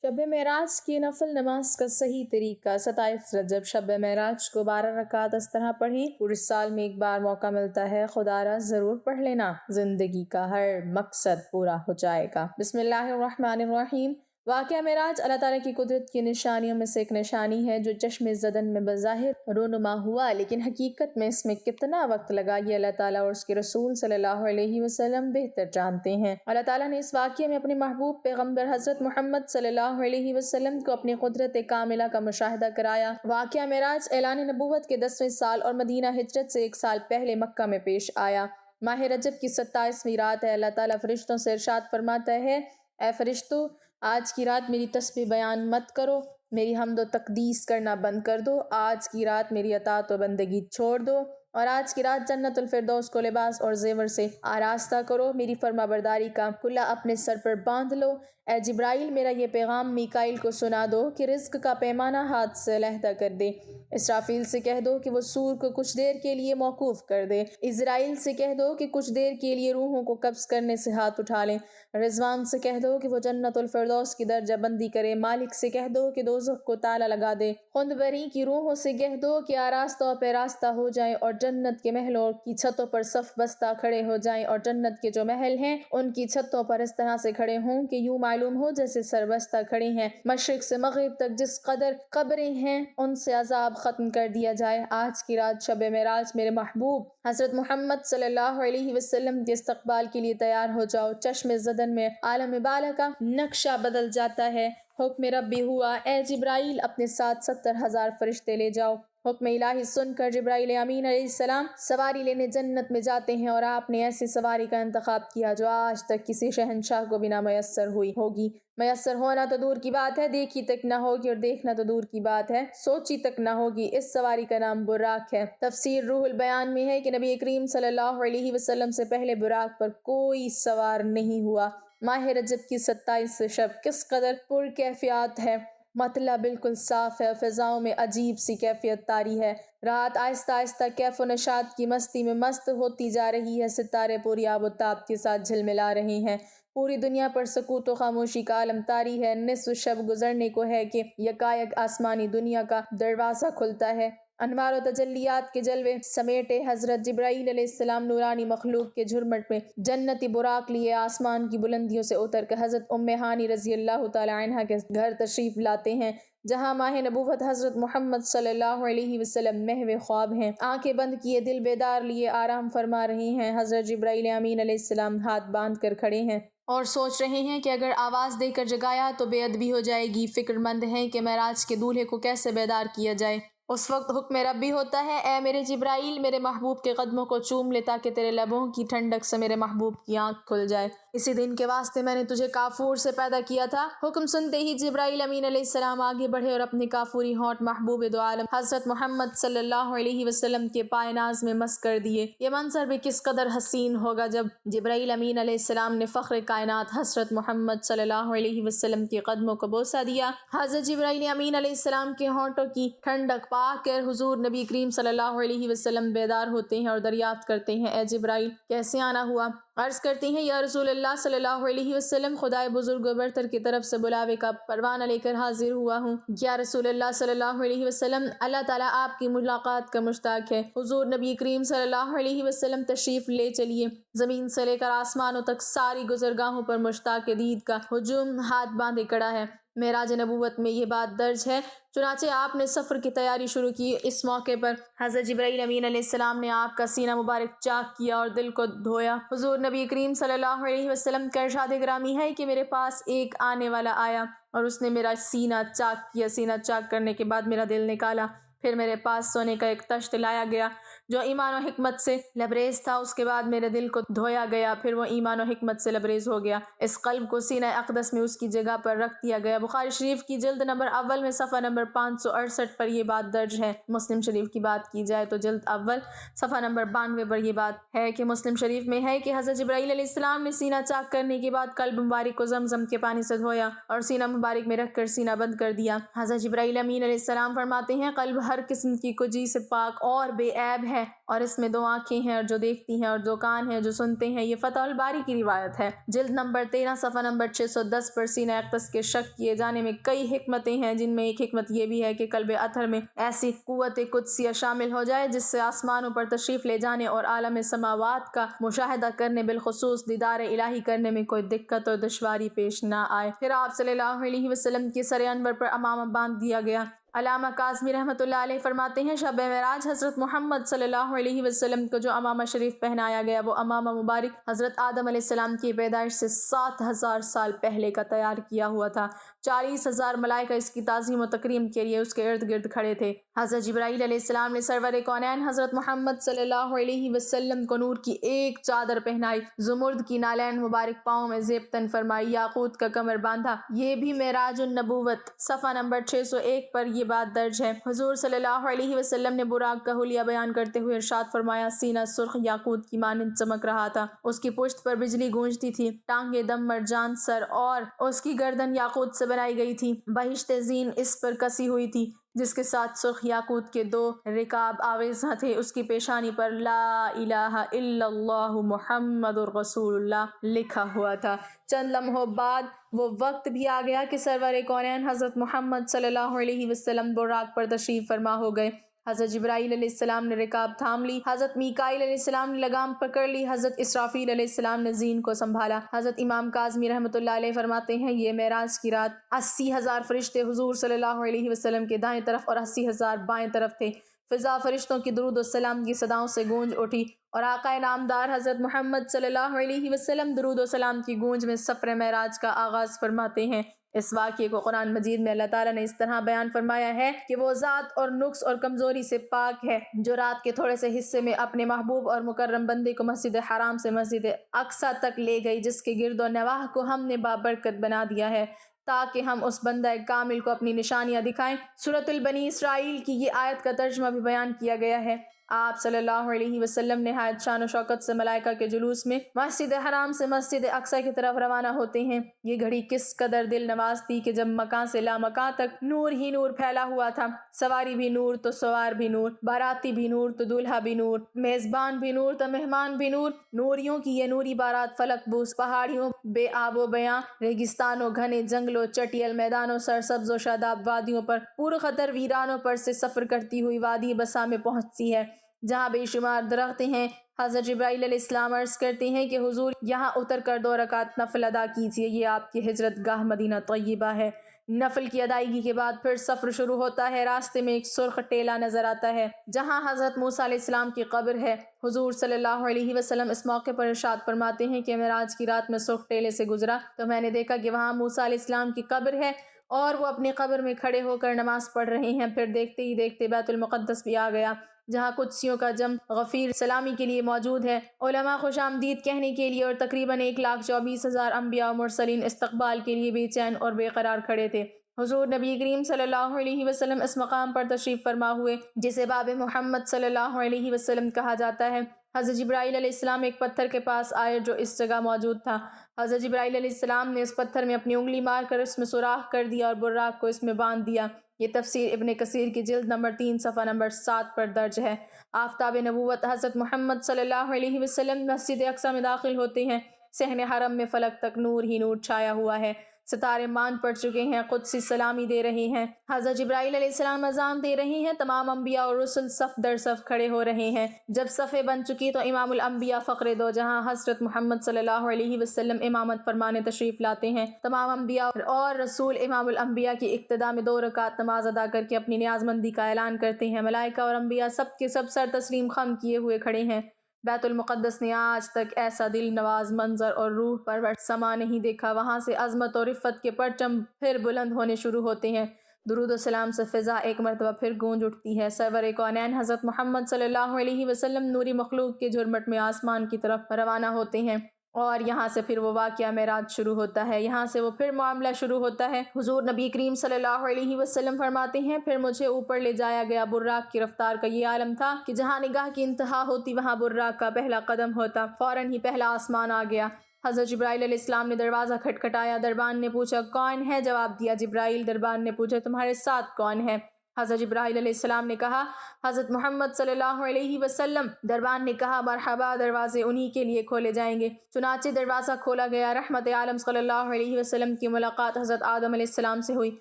شب معراج کی نفل نماز کا صحیح طریقہ 27 رجب شب معراج کو 12 رکعت اس طرح پڑھیں پورے سال میں ایک بار موقع ملتا ہے، خدا را ضرور پڑھ لینا، زندگی کا ہر مقصد پورا ہو جائے گا۔ بسم اللہ الرحمن الرحیم۔ واقعہ معراج اللہ تعالیٰ کی قدرت کی نشانیوں میں سے ایک نشانی ہے جو چشم زدن میں بظاہر رونما ہوا، لیکن حقیقت میں اس میں کتنا وقت لگا یہ اللہ تعالیٰ اور اس کے رسول صلی اللہ علیہ وسلم بہتر جانتے ہیں۔ اللہ تعالیٰ نے اس واقعے میں اپنے محبوب پیغمبر حضرت محمد صلی اللہ علیہ وسلم کو اپنی قدرت کاملہ کا مشاہدہ کرایا۔ واقعہ معراج اعلان نبوت کے 10ویں سال اور مدینہ ہجرت سے 1 سال پہلے مکہ میں پیش آیا۔ ماہ رجب کی 27ویں رات ہے۔ اللہ تعالیٰ فرشتوں سے ارشاد فرماتا ہے، اے فرشتو، آج کی رات میری تسبیح بیان مت کرو، میری حمد و تقدیس کرنا بند کر دو، آج کی رات میری اطاعت و بندگی چھوڑ دو، اور آج کی رات جنت الفردوس کو لباس اور زیور سے آراستہ کرو، میری فرما برداری کا کلا اپنے سر پر باندھ لو۔ اے جبرائیل، میرا یہ پیغام میکائیل کو سنا دو کہ رزق کا پیمانہ ہاتھ سے علیحدہ کر دے۔ اسرافیل سے کہہ دو کہ وہ سور کو کچھ دیر کے لیے موقوف کر دے۔ اسرائیل سے کہہ دو کہ کچھ دیر کے لیے روحوں کو قبض کرنے سے ہاتھ اٹھا لیں۔ رضوان سے کہہ دو کہ وہ جنت الفردوس کی درجہ بندی کرے۔ مالک سے کہہ دو کہ دوزخ کو تالا لگا دے۔ خند بری کی روحوں سے کہہ دو کہ آراستہ و پیراستہ ہو جائیں اور جنت کے محلوں کی چھتوں پر صف بستہ کھڑے ہو جائیں، اور جنت کے جو محل ہیں ان کی چھتوں پر اس طرح سے کھڑے ہوں کہ یوں معلوم ہو جیسے سربستہ کھڑے ہیں۔ مشرق سے مغرب تک جس قدر قبریں ہیں ان سے عذاب ختم کر دیا جائے۔ آج کی رات شب معراج میرے محبوب حضرت محمد صلی اللہ علیہ وسلم کے استقبال کے لیے تیار ہو جاؤ۔ چشم زدن میں عالم بالا کا نقشہ بدل جاتا ہے۔ حکم ربی ہوا، اے جبرائیل اپنے ساتھ 70,000 فرشتے لے جاؤ۔ حکم الہی سن کر جبرائیل امین علیہ السلام سواری لینے جنت میں جاتے ہیں، اور آپ نے ایسی سواری کا انتخاب کیا جو آج تک کسی شہنشاہ کو بھی نہ میسر ہوئی ہوگی۔ میسر ہونا تو دور کی بات ہے، دیکھی تک نہ ہوگی، اور دیکھنا تو دور کی بات ہے، سوچی تک نہ ہوگی۔ اس سواری کا نام براق ہے۔ تفسیر روح البیان میں ہے کہ نبی کریم صلی اللہ علیہ وسلم سے پہلے براق پر کوئی سوار نہیں ہوا۔ ماہ رجب کی 27 شب کس قدر پرکیفیت ہے، مطلع بالکل صاف ہے، فضاؤں میں عجیب سی کیفیت طاری ہے، رات آہستہ آہستہ کیف و نشاط کی مستی میں مست ہوتی جا رہی ہے، ستارے پوری آب و تاب کے ساتھ جھلملا رہے ہیں، پوری دنیا پر سکوت و خاموشی کا عالم طاری ہے۔ نصف شب گزرنے کو ہے کہ یکایک آسمانی دنیا کا دروازہ کھلتا ہے۔ انوار و تجلیات کے جلوے سمیٹے حضرت جبرائیل علیہ السلام نورانی مخلوق کے جھرمٹ میں جنتی براق لیے آسمان کی بلندیوں سے اتر کر حضرت ام ہانی رضی اللہ تعالی عنہا کے گھر تشریف لاتے ہیں، جہاں ماہ نبوت حضرت محمد صلی اللہ علیہ وسلم محو خواب ہیں، آنکھیں بند کیے دل بیدار لیے آرام فرما رہے ہیں۔ حضرت جبرائیل امین علیہ السلام ہاتھ باندھ کر کھڑے ہیں اور سوچ رہے ہیں کہ اگر آواز دے کر جگایا تو بے ادبی ہو جائے گی، فکر مند ہیں کہ معراج کے دولہے کو کیسے بیدار کیا جائے۔ اس وقت حکم ربی ہوتا ہے، اے میرے جبرائیل، میرے محبوب کے قدموں کو چوم لے تاکہ تیرے لبوں کی ٹھنڈک سے میرے محبوب کی آنکھ کھل جائے۔ اسی دن کے واسطے میں نے تجھے کافور سے پیدا کیا تھا۔ حکم سنتے ہی جبرائیل امین علیہ السلام آگے بڑھے اور اپنے کافوری ہونٹ محبوب دو عالم حضرت محمد صلی اللہ علیہ وسلم کے پائے ناز میں مس کر دیے۔ یہ منظر بھی کس قدر حسین ہوگا جب جبرائیل امین علیہ السلام نے فخر کائنات حضرت محمد صلی اللہ علیہ وسلم کے قدموں کو بوسہ دیا۔ حضرت جبرائیل امین علیہ السلام کے ہونٹوں کی ٹھنڈک پا کر حضور نبی کریم صلی اللہ علیہ وسلم بیدار ہوتے ہیں اور دریافت کرتے ہیں، اے جبرائیل کیسے آنا ہوا؟ عرض کرتے ہیں، یا رسول اللہ صلی اللہ علیہ وسلم، خدائے بزرگ و برتر کی طرف سے بلاوے کا پروانہ لے کر حاضر ہوا ہوں۔ یا رسول اللہ صلی اللہ علیہ وسلم، اللہ تعالیٰ آپ کی ملاقات کا مشتاق ہے۔ حضور نبی کریم صلی اللہ علیہ وسلم تشریف لے چلیے۔ زمین سے لے کر آسمانوں تک ساری گزرگاہوں پر مشتاق دید کا ہجوم ہاتھ باندھے کھڑا ہے۔ معراج نبوت میں یہ بات درج ہے، چنانچہ آپ نے سفر کی تیاری شروع کی۔ اس موقع پر حضرت جبرائیل امین علیہ السلام نے آپ کا سینہ مبارک چاک کیا اور دل کو دھویا۔ حضور نبی کریم صلی اللہ علیہ وسلم کا ارشاد گرامی ہے کہ میرے پاس ایک آنے والا آیا اور اس نے میرا سینہ چاک کیا، سینہ چاک کرنے کے بعد میرا دل نکالا، پھر میرے پاس سونے کا ایک تشت لایا گیا جو ایمان و حکمت سے لبریز تھا، اس کے بعد میرے دل کو دھویا گیا، پھر وہ ایمان و حکمت سے لبریز ہو گیا۔ اس قلب کو سینہ اقدس میں اس کی جگہ پر رکھ دیا گیا۔ بخاری شریف کی جلد نمبر اول میں صفحہ نمبر 568 پر یہ بات درج ہے۔ مسلم شریف کی بات کی جائے تو جلد اول صفحہ نمبر 92 پر یہ بات ہے کہ مسلم شریف میں ہے کہ حضرت جبرائیل علیہ السلام نے سینہ چاک کرنے کے بعد قلب مبارک کو زمزم کے پانی سے دھویا اور سینہ مبارک میں رکھ کر سینہ بند کر دیا۔ حضرت جبرائیل امین علیہ السلام فرماتے ہیں، قلب ہر قسم کی کجی سے پاک اور بے عیب ہے، اور اس میں 2 آنکھیں ہیں اور جو دیکھتی ہیں اور 2 کان ہیں جو سنتے ہیں۔ یہ فتح الباری کی روایت ہے، جلد نمبر 13 صفحہ نمبر 610 پر۔ سینہ اقدس کے شک کیے جانے میں کئی حکمتیں ہیں، جن میں ایک حکمت یہ بھی ہے کہ قلب اطہر میں ایسی قوت قدسیہ شامل ہو جائے جس سے آسمانوں پر تشریف لے جانے اور عالم سماوات کا مشاہدہ کرنے، بالخصوص دیدار الہی کرنے میں کوئی دقت اور دشواری پیش نہ آئے۔ پھر آپ صلی اللہ علیہ وسلم کے سر انور پر امامہ باندھ دیا گیا۔ علامہ کاظمی رحمۃ اللہ علیہ فرماتے ہیں، شب معراج حضرت محمد صلی اللہ علیہ وسلم کو جو امامہ شریف پہنایا گیا وہ امامہ مبارک حضرت آدم علیہ السلام کی پیدائش سے 7000 سال پہلے کا تیار کیا ہوا تھا۔ 40,000 ملائکہ اس کی تعظیم و تکریم کے لیے اس کے ارد گرد کھڑے تھے۔ حضرت جبرائیل علیہ السلام نے سرور کونین حضرت محمد صلی اللہ علیہ وسلم کو نور کی ایک چادر پہنائی، زمرد کی نالین مبارک پاؤں میں زیب تن فرمائی، یاقوت کا کمر باندھا۔ یہ بھی معراج النبوت صفحہ نمبر 601 پر یہ بات درج ہے۔ حضور صلی اللہ علیہ وسلم نے براق کا حلیہ بیان کرتے ہوئے ارشاد فرمایا، سینہ سرخ یاقوت کی مانند چمک رہا تھا، اس کی پشت پر بجلی گونجتی تھی، ٹانگیں دم مرجان سر اور اس کی گردن یاقوت سے بنائی گئی تھی، بہشت زین اس پر کسی ہوئی تھی جس کے ساتھ سرخ یاقوت کے 2 رکاب آویزاں تھے، اس کی پیشانی پر لا الہ الا اللہ محمد رسول اللہ لکھا ہوا تھا۔ چند لمحوں بعد وہ وقت بھی آ گیا کہ سرور کونین حضرت محمد صلی اللہ علیہ وسلم براق پر تشریف فرما ہو گئے۔ حضرت جبرائیل علیہ السلام نے رکاب تھام لی، حضرت میکائیل علیہ السلام نے لگام پکڑ لی، حضرت اسرافیل علیہ السلام نے زین کو سنبھالا۔ حضرت امام کاظمی رحمۃ اللہ علیہ فرماتے ہیں، یہ معراج کی رات 80,000 فرشتے حضور صلی اللہ علیہ وسلم کے دائیں طرف اور 80,000 بائیں طرف تھے۔ فضا فرشتوں کی درود و سلام کی صداؤں سے گونج اٹھی اور آقا نامدار حضرت محمد صلی اللہ علیہ وسلم درود و سلام کی گونج میں سفر معراج کا آغاز فرماتے ہیں۔ اس واقعے کو قرآن مجید میں اللہ تعالیٰ نے اس طرح بیان فرمایا ہے کہ وہ ذات اور نقص اور کمزوری سے پاک ہے جو رات کے تھوڑے سے حصے میں اپنے محبوب اور مکرم بندے کو مسجد حرام سے مسجد اقصیٰ تک لے گئی، جس کے گرد و نواح کو ہم نے بابرکت بنا دیا ہے تاکہ ہم اس بندہ کامل کو اپنی نشانیاں دکھائیں۔ سورۃ البنی اسرائیل کی یہ آیت کا ترجمہ بھی بیان کیا گیا ہے۔ آپ صلی اللہ علیہ وسلم نہایت شان و شوکت سے ملائکہ کے جلوس میں مسجد حرام سے مسجد اقصیٰ کی طرف روانہ ہوتے ہیں۔ یہ گھڑی کس قدر دل نواز تھی کہ جب مکان سے لامکان تک نور ہی نور پھیلا ہوا تھا، سواری بھی نور تو سوار بھی نور، باراتی بھی نور تو دولہا بھی نور، میزبان بھی نور تو مہمان بھی نور۔ نوریوں کی یہ نوری بارات فلک بوس پہاڑیوں بے آب و بیاں، ریگستانوں، گھنے جنگلوں، چٹیل میدانوں، سرسبز و شاداب وادیوں پر، پرخطر ویرانوں پر سے سفر کرتی ہوئی وادی بسا میں پہنچتی ہے جہاں بے شمار درخت ہیں۔ حضرت جبرائیل علیہ السلام عرض کرتے ہیں کہ حضور یہاں اتر کر 2 رکعت نفل ادا کیجیے، یہ آپ کی ہجرت گاہ مدینہ طیبہ ہے۔ نفل کی ادائیگی کے بعد پھر سفر شروع ہوتا ہے۔ راستے میں ایک سرخ ٹیلہ نظر آتا ہے جہاں حضرت موسیٰ علیہ السلام کی قبر ہے۔ حضور صلی اللہ علیہ وسلم اس موقع پر ارشاد فرماتے ہیں کہ معراج کی رات میں سرخ ٹیلے سے گزرا تو میں نے دیکھا کہ وہاں موسیٰ علیہ السلام کی قبر ہے اور وہ اپنی قبر میں کھڑے ہو کر نماز پڑھ رہے ہیں۔ پھر دیکھتے ہی دیکھتے بیت المقدس بھی آ گیا جہاں قدسیوں کا جم غفیر سلامی کے لیے موجود ہے، علماء خوش آمدید کہنے کے لیے، اور تقریباً 1,24,000 انبیاء و مرسلین استقبال کے لیے بے چین اور بے قرار کھڑے تھے۔ حضور نبی کریم صلی اللہ علیہ وسلم اس مقام پر تشریف فرما ہوئے جسے باب محمد صلی اللہ علیہ وسلم کہا جاتا ہے۔ حضرت جبرائیل علیہ السلام ایک پتھر کے پاس آئے جو اس جگہ موجود تھا۔ حضرت جبرائیل علیہ السلام نے اس پتھر میں اپنی انگلی مار کر اس میں سوراخ کر دیا اور براق کو اس میں باندھ دیا۔ یہ تفسیر ابن کثیر کی جلد نمبر 3 صفحہ نمبر 7 پر درج ہے۔ آفتاب نبوت حضرت محمد صلی اللہ علیہ وسلم مسجد اقصیٰ میں داخل ہوتے ہیں۔ صحن حرم میں فلک تک نور ہی نور چھایا ہوا ہے، ستارے مان پڑ چکے ہیں، قدسی سلامی دے رہے ہیں، حضرت جبرائیل علیہ السلام اذان دے رہے ہیں، تمام انبیاء اور رسل صف در صف کھڑے ہو رہے ہیں۔ جب صفیں بن چکی تو امام الانبیاء فقر دو جہاں حضرت محمد صلی اللہ علیہ وسلم امامت فرمانے تشریف لاتے ہیں۔ تمام انبیاء اور رسول امام الانبیاء کی ابتدا میں 2 رکعت نماز ادا کر کے اپنی نیاز مندی کا اعلان کرتے ہیں۔ ملائکہ اور انبیاء سب کے سب سر تسلیم خم کیے ہوئے کھڑے ہیں۔ بیت المقدس نے آج تک ایسا دل نواز منظر اور روح پرور سما نہیں دیکھا۔ وہاں سے عظمت اور رفت کے پرچم پھر بلند ہونے شروع ہوتے ہیں۔ درود و سلام سے فضا ایک مرتبہ پھر گونج اٹھتی ہے۔ سرور کونین حضرت محمد صلی اللہ علیہ وسلم نوری مخلوق کے جھرمٹ میں آسمان کی طرف روانہ ہوتے ہیں اور یہاں سے پھر وہ واقعہ معراج شروع ہوتا ہے، یہاں سے وہ پھر معاملہ شروع ہوتا ہے۔ حضور نبی کریم صلی اللہ علیہ وسلم فرماتے ہیں، پھر مجھے اوپر لے جایا گیا۔ براق کی رفتار کا یہ عالم تھا کہ جہاں نگاہ کی انتہا ہوتی وہاں براق کا پہلا قدم ہوتا۔ فوراً ہی پہلا آسمان آ گیا۔ حضرت جبرائیل علیہ السلام نے دروازہ کھٹکھٹایا۔ دربان نے پوچھا کون ہے؟ جواب دیا جبرائیل۔ دربان نے پوچھا تمہارے ساتھ کون ہے؟ حضرت جبرائیل علیہ السلام نے کہا، حضرت محمد صلی اللہ علیہ وسلم دربان نے کہا، مرحبا، دروازے انہی کے لیے کھولے جائیں گے۔ چنانچہ دروازہ کھولا گیا۔ رحمت عالم صلی اللہ علیہ وسلم کی ملاقات حضرت آدم علیہ السلام سے ہوئی۔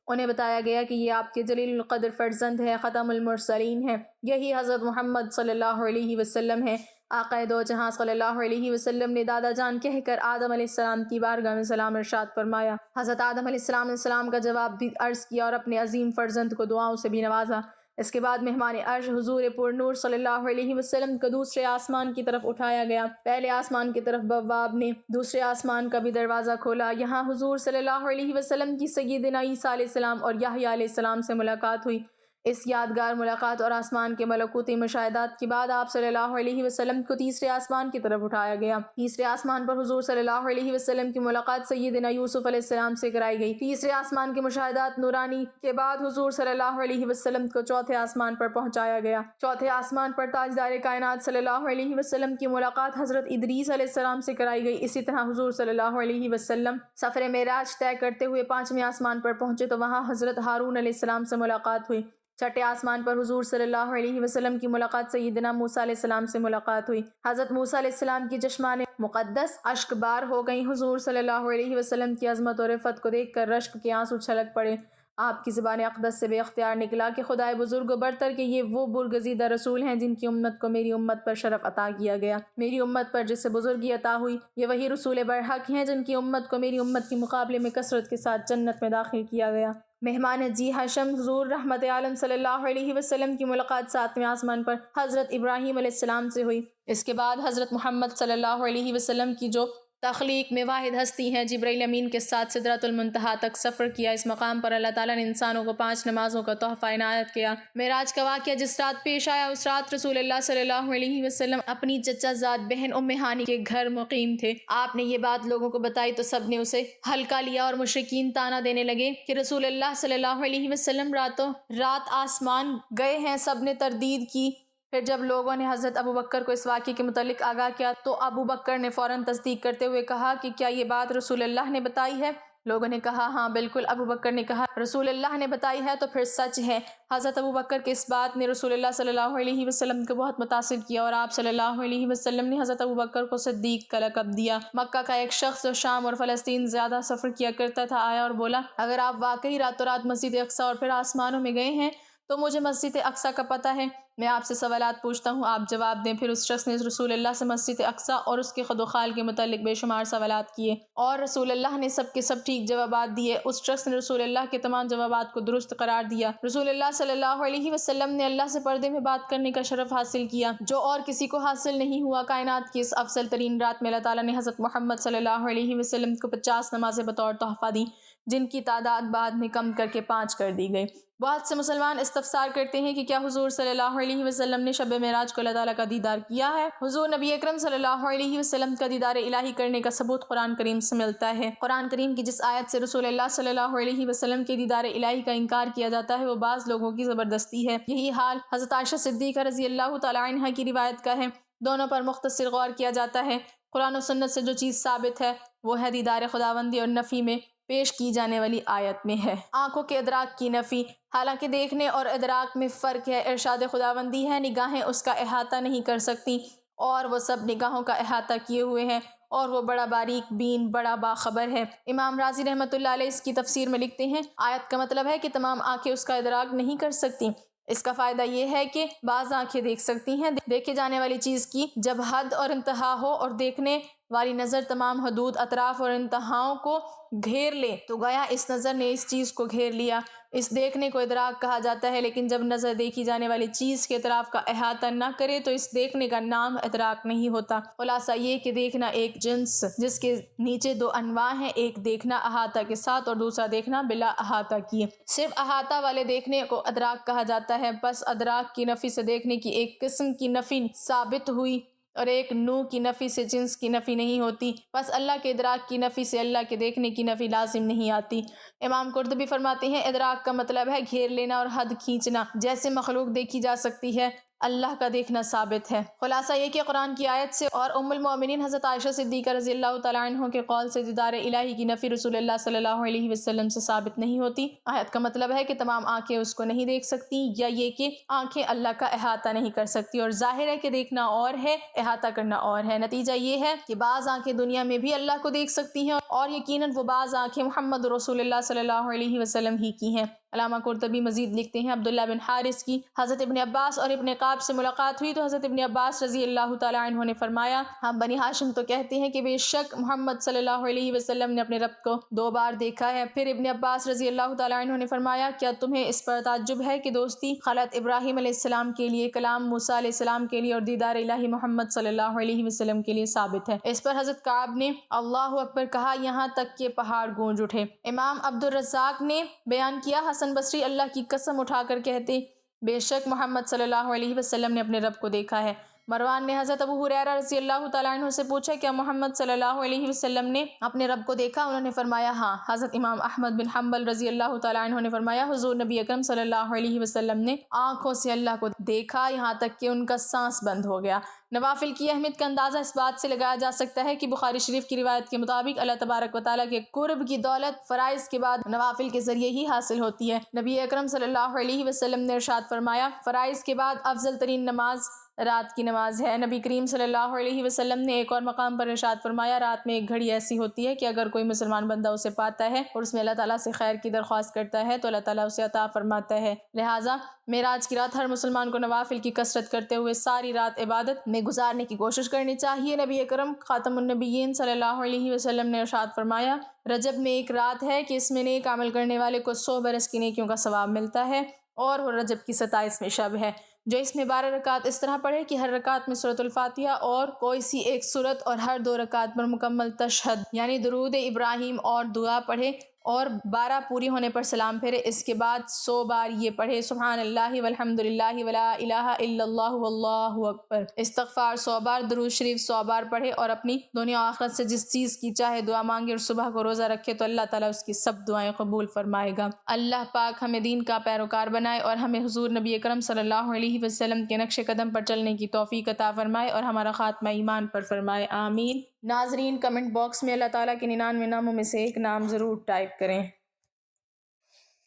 انہیں بتایا گیا کہ یہ آپ کے جلیل القدر فرزند ہے، ختم المرسلین ہے، یہی حضرت محمد صلی اللہ علیہ وسلم ہے۔ آقا دو جہاں صلی اللہ علیہ وسلم نے دادا جان کہہ کر آدم علیہ السلام کی بارگاہ میں سلام ارشاد فرمایا۔ حضرت آدم علیہ السلام کا جواب بھی عرض کیا اور اپنے عظیم فرزند کو دعاؤں سے بھی نوازا۔ اس کے بعد مہمان عرش حضور پر نور صلی اللہ علیہ وسلم کو دوسرے آسمان کی طرف اٹھایا گیا۔ پہلے آسمان کی طرف بواب نے دوسرے آسمان کا بھی دروازہ کھولا۔ یہاں حضور صلی اللہ علیہ وسلم کی سیدنا عیسیٰ علیہ السلام اور یحییٰ علیہ السلام سے ملاقات ہوئی۔ اس یادگار ملاقات اور آسمان کے ملکوتی مشاہدات کے بعد آپ صلی اللہ علیہ وسلم کو تیسرے آسمان کی طرف اٹھایا گیا۔ تیسرے آسمان پر حضور صلی اللہ علیہ وسلم کی ملاقات سیدنا یوسف علیہ السلام سے کرائی گئی۔ تیسرے آسمان کے مشاہدات نورانی کے بعد حضور صلی اللہ علیہ وسلم کو چوتھے آسمان پر پہنچایا گیا۔ چوتھے آسمان پر تاجدار کائنات صلی اللہ علیہ وسلم کی ملاقات حضرت ادریس علیہ السلام سے کرائی گئی۔ اسی طرح حضور صلی اللہ علیہ وسلم سفر معراج طے کرتے ہوئے پانچویں آسمان پر پہنچے تو وہاں حضرت ہارون علیہ السلام سے ملاقات ہوئی۔ چھٹے آسمان پر حضور صلی اللہ علیہ وسلم کی ملاقات سیدنا موسیٰ علیہ السلام سے ملاقات ہوئی۔ حضرت موسیٰ علیہ السلام کی چشمان مقدس اشک بار ہو گئیں۔ حضور صلی اللہ علیہ وسلم کی عظمت اور رفعت کو دیکھ کر رشک کے آنسو چھلک پڑے۔ آپ کی زبان اقدس سے بے اختیار نکلا کہ خدائے بزرگ و برتر کہ یہ وہ برگزیدہ رسول ہیں جن کی امت کو میری امت پر شرف عطا کیا گیا۔ میری امت پر جسے بزرگی عطا ہوئی، یہ وہی رسول برحق ہیں جن کی امت کو میری امت کے مقابلے میں کثرت کے ساتھ جنت میں داخل کیا گیا۔ مہمان جی ہاشم حضور رحمت عالم صلی اللہ علیہ وسلم کی ملاقات ساتویں آسمان پر حضرت ابراہیم علیہ السلام سے ہوئی۔ اس کے بعد حضرت محمد صلی اللہ علیہ وسلم کی جو تخلیق میں واحد ہستی ہیں، جبرائیل امین کے ساتھ سدرۃ المنتہا تک سفر کیا۔ اس مقام پر اللہ تعالیٰ نے انسانوں کو 5 نمازوں کا تحفہ عنایت کیا۔ معراج کا واقعہ جس رات پیش آیا، اس رات رسول اللہ صلی اللہ علیہ وسلم اپنی چچا زاد بہن ام ہانی کے گھر مقیم تھے۔ آپ نے یہ بات لوگوں کو بتائی تو سب نے اسے ہلکا لیا اور مشرکین طعنہ دینے لگے کہ رسول اللہ صلی اللہ علیہ وسلم راتوں رات آسمان گئے ہیں۔ سب نے تردید کی۔ پھر جب لوگوں نے حضرت ابو بکر کو اس واقعے کے متعلق آگاہ کیا تو ابو بکر نے فوراً تصدیق کرتے ہوئے کہا کہ کیا یہ بات رسول اللہ نے بتائی ہے؟ لوگوں نے کہا ہاں بالکل۔ ابو بکر نے کہا رسول اللہ نے بتائی ہے تو پھر سچ ہے۔ حضرت ابو بکر کی اس بات نے رسول اللہ صلی اللہ علیہ وسلم کو بہت متاثر کیا اور آپ صلی اللہ علیہ وسلم نے حضرت ابو بکر کو صدیق کا لقب دیا۔ مکہ کا ایک شخص جو شام اور فلسطین زیادہ سفر کیا کرتا تھا آیا اور بولا، اگر آپ واقعی راتوں رات مسجد اقصیٰ اور پھر آسمانوں میں گئے ہیں تو مجھے مسجد اقصیٰ کا پتہ ہے، میں آپ سے سوالات پوچھتا ہوں، آپ جواب دیں۔ پھر اس شخص نے رسول اللہ سے مسجد اقصیٰ اور اس کے خد و خال کے متعلق بے شمار سوالات کیے اور رسول اللہ نے سب کے سب ٹھیک جوابات دیے۔ اس شخص نے رسول اللہ کے تمام جوابات کو درست قرار دیا۔ رسول اللہ صلی اللہ علیہ وسلم نے اللہ سے پردے میں بات کرنے کا شرف حاصل کیا جو اور کسی کو حاصل نہیں ہوا۔ کائنات کی اس افضل ترین رات میں اللہ تعالیٰ نے حضرت محمد صلی اللہ علیہ وسلم کو 50 نمازیں بطور تحفہ دی، جن کی تعداد بعد میں کم کر کے 5 کر دی گئی۔ بہت سے مسلمان استفسار کرتے ہیں کہ کیا حضور صلی اللہ علیہ وسلم نے شب معراج کو اللہ تعالیٰ کا دیدار کیا ہے؟ حضور نبی اکرم صلی اللہ علیہ وسلم کا دیدار الہی کرنے کا ثبوت قرآن کریم سے ملتا ہے۔ قرآن کریم کی جس آیت سے رسول اللہ صلی اللہ علیہ وسلم کے دیدار الہی کا انکار کیا جاتا ہے وہ بعض لوگوں کی زبردستی ہے۔ یہی حال حضرت عائشہ صدیقہ رضی اللہ تعالیٰ عنہا کی روایت کا ہے۔ دونوں پر مختصر غور کیا جاتا ہے۔ قرآن و سنت سے جو چیز ثابت ہے وہ ہے دیدار خداوندی اور نفی میں پیش کی جانے والی آیت میں ہے آنکھوں کے ادراک کی نفی۔ حالانکہ دیکھنے اور ادراک میں فرق ہے۔ ارشاد خداوندی ہے، نگاہیں اس کا احاطہ نہیں کر سکتی اور وہ سب نگاہوں کا احاطہ کیے ہوئے ہیں اور وہ بڑا باریک بین، بڑا باخبر ہے۔ امام رازی رحمۃ اللہ علیہ اس کی تفسیر میں لکھتے ہیں، آیت کا مطلب ہے کہ تمام آنکھیں اس کا ادراک نہیں کر سکتی۔ اس کا فائدہ یہ ہے کہ بعض آنکھیں دیکھ سکتی ہیں، دیکھے جانے والی چیز کی جب حد اور انتہا ہو اور دیکھنے والی نظر تمام حدود، اطراف اور انتہاؤں کو گھیر لے تو گویا اس نظر نے اس چیز کو گھیر لیا۔ اس دیکھنے کو ادراک کہا جاتا ہے، لیکن جب نظر دیکھی جانے والی چیز کے اطراف کا احاطہ نہ کرے تو اس دیکھنے کا نام ادراک نہیں ہوتا۔ خلاصہ یہ کہ دیکھنا ایک جنس جس کے نیچے 2 انواع ہیں، ایک دیکھنا احاطہ کے ساتھ اور دوسرا دیکھنا بلا احاطہ کیے۔ صرف احاطہ والے دیکھنے کو ادراک کہا جاتا ہے۔ بس ادراک کی نفی سے دیکھنے کی ایک قسم کی نفی ثابت ہوئی اور ایک نوع کی نفی سے جنس کی نفی نہیں ہوتی۔ بس اللہ کے ادراک کی نفی سے اللہ کے دیکھنے کی نفی لازم نہیں آتی۔ امام قرطبی فرماتے ہیں، ادراک کا مطلب ہے گھیر لینا اور حد کھینچنا۔ جیسے مخلوق دیکھی جا سکتی ہے اللہ کا دیکھنا ثابت ہے۔ خلاصہ یہ کہ قرآن کی آیت سے اور ام المؤمنین حضرت عائشہ صدیقہ رضی اللہ تعالیٰ عنہ کے قول سے دیدار الہی کی نفی رسول اللہ صلی اللہ علیہ وسلم سے ثابت نہیں ہوتی۔ آیت کا مطلب ہے کہ تمام آنکھیں اس کو نہیں دیکھ سکتی، یا یہ کہ آنکھیں اللہ کا احاطہ نہیں کر سکتی، اور ظاہر ہے کہ دیکھنا اور ہے، احاطہ کرنا اور ہے۔ نتیجہ یہ ہے کہ بعض آنکھیں دنیا میں بھی اللہ کو دیکھ سکتی ہیں، اور یقیناً وہ بعض آنکھیں محمد رسول اللہ صلی اللہ علیہ وسلم ہی کی ہیں۔ علامہ قرطبی مزید لکھتے ہیں عبداللہ بن حارث کی حضرت ابن عباس اور ابن قعب سے ملاقات ہوئی تو حضرت ابن عباس رضی اللہ تعالیٰ عنہ نے فرمایا، ہم بنی ہاشم تو کہتے ہیں کہ بے شک محمد صلی اللہ علیہ وسلم نے اپنے رب کو 2 بار دیکھا ہے۔ پھر ابن عباس رضی اللہ تعالیٰ عنہ نے فرمایا، کیا تمہیں اس پر تعجب ہے کہ دوستی خلت ابراہیم علیہ السلام کے لیے، کلام موسیٰ علیہ السلام کے لیے اور دیدار الہی محمد صلی اللہ علیہ وسلم کے لیے ثابت ہے؟ اس پر حضرت کعب نے اللہ اکبر کہا، یہاں تک کہ پہاڑ گونج اٹھے۔ امام عبد الرزاق نے بیان کیا، حسن بصری اللہ کی قسم اٹھا کر کہتے، بے شک محمد صلی اللہ علیہ وسلم نے اپنے رب کو دیکھا ہے۔ مروان نے حضرت ابو ہریرہ رضی اللہ تعالیٰ عنہ سے پوچھا، کیا محمد صلی اللہ علیہ وسلم نے اپنے رب کو دیکھا؟ انہوں نے فرمایا ہاں۔ حضرت امام احمد بن حنبل رضی اللہ تعالیٰ عنہ نے فرمایا، حضور نبی اکرم صلی اللہ علیہ وسلم نے آنکھوں سے اللہ کو دیکھا یہاں تک کہ ان کا سانس بند ہو گیا۔ نوافل کی اہمیت کا اندازہ اس بات سے لگایا جا سکتا ہے کہ بخاری شریف کی روایت کے مطابق اللہ تبارک و تعالیٰ کے قرب کی دولت فرائض کے بعد نوافل کے ذریعے ہی حاصل ہوتی ہے۔ نبی اکرم صلی اللہ علیہ وسلم نے ارشاد فرمایا، فرائض کے بعد افضل ترین نماز رات کی نماز ہے۔ نبی کریم صلی اللہ علیہ وسلم نے ایک اور مقام پر ارشاد فرمایا، رات میں ایک گھڑی ایسی ہوتی ہے کہ اگر کوئی مسلمان بندہ اسے پاتا ہے اور اس میں اللہ تعالیٰ سے خیر کی درخواست کرتا ہے تو اللہ تعالیٰ اسے عطا فرماتا ہے۔ لہٰذا معراج کی رات ہر مسلمان کو نوافل کی کثرت کرتے ہوئے ساری رات عبادت میں گزارنے کی کوشش کرنی چاہیے۔ نبی اکرم خاتم النبیین صلی اللہ علیہ وسلم نے ارشاد فرمایا، رجب میں ایک رات ہے کہ اس میں نیک عمل کرنے والے کو 100 برس کی نیکیوں کا ثواب ملتا ہے، اور وہ رجب کی 27ویں شب ہے۔ جو اس میں 12 رکعت اس طرح پڑھے کہ ہر رکعت میں سورۃ الفاتحہ اور کوئی سی ایک سورت، اور ہر 2 رکعت پر مکمل تشہد یعنی درود ابراہیم اور دعا پڑھے، اور 12 پوری ہونے پر سلام پھیرے۔ اس کے بعد 100 بار یہ پڑھے، سبحان اللہ والحمد للہ ولا الہ الا اللہ واللہ اکبر۔ استغفار 100 بار، درود شریف 100 بار پڑھے، اور اپنی دنیا و آخرت سے جس چیز کی چاہے دعا مانگے، اور صبح کو روزہ رکھے تو اللہ تعالیٰ اس کی سب دعائیں قبول فرمائے گا۔ اللہ پاک ہمیں دین کا پیروکار بنائے، اور ہمیں حضور نبی اکرم صلی اللہ علیہ وسلم کے نقش قدم پر چلنے کی توفیق عطا فرمائے، اور ہمارا خاتمہ ایمان پر فرمائے، آمین۔ ناظرین، کمنٹ باکس میں اللہ تعالیٰ کے 99 ناموں میں سے ایک نام ضرور ٹائپ کریں۔